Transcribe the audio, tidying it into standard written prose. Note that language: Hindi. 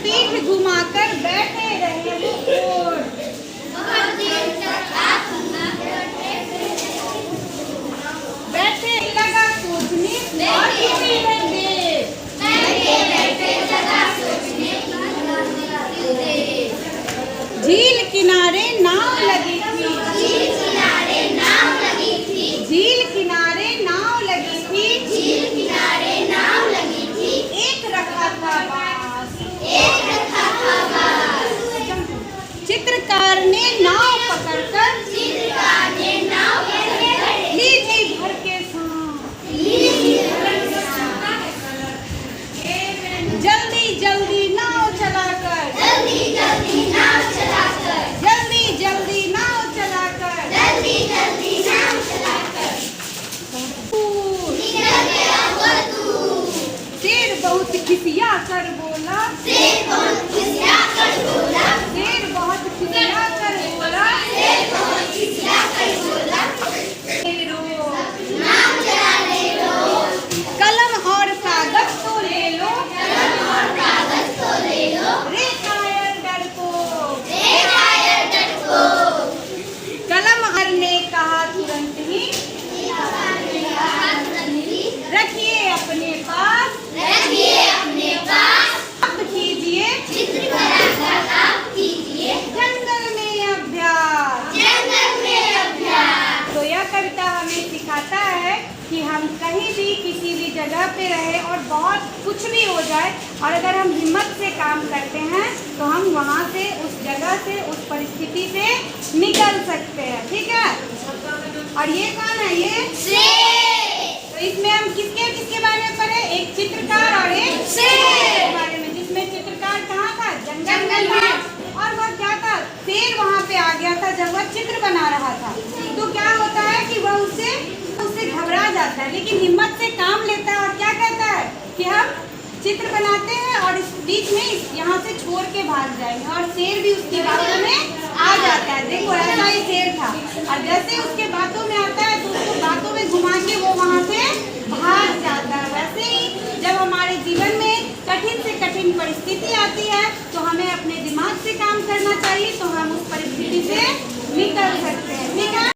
पीठ घुमाकर बैठे रहे वो ओर। बैठे लगा सोचने और किसी ने देर। झील किनारे नाव लगी थी। झील किनारे नाव लगी थी। एक रखा था बांस। चित्रकार ने नाव पकड़कर ली थी भर के सांस। जल्दी जल्दी नाव चलाकर शेर बहुत खिसिया कर बोला। कलम और कागज तो ले लो। रे कायर डरपोक। कलम हर ने कहा तुरंत ही रखिए अपने पास। अब कीजिए जंगल में अभ्यास। तो यह कविता हमें सिखाता है कि हम कहीं भी किसी भी जगह पे रहे और बहुत कुछ भी हो जाए, और अगर हम हिम्मत से काम करते हैं तो हम वहाँ से, उस जगह से, उस परिस्थिति से निकल सकते हैं। ठीक है। और ये कौन है? ये तो इसमें हम किसके बारे में पढ़े? एक चित्रकार और एक शेर के बारे में, जिसमें चित्रकार कहाँ था? जंगल में। और वह क्या था? शेर वहाँ पे आ गया था जब वह चित्र बना रहा था। तो क्या होता है कि वह उससे घबरा जाता है, लेकिन हिम्मत से काम लेता है और क्या कहता है कि हम चित्र बनाते हैं और इस बीच में यहाँ से छोड़ के भाग जाएंगे। और शेर भी उसकी बातों में आ जाता है। देखो ऐसा ही शेर था, और जैसे उसके बातों में आता है तो उसको बातों में घुमा के वो वहाँ से भाग जाता है। वैसे ही जब हमारे जीवन में कठिन से कठिन परिस्थिति आती है तो हमें अपने दिमाग से काम करना चाहिए, तो हम उस परिस्थिति से निकल सकते हैं। ठीक है।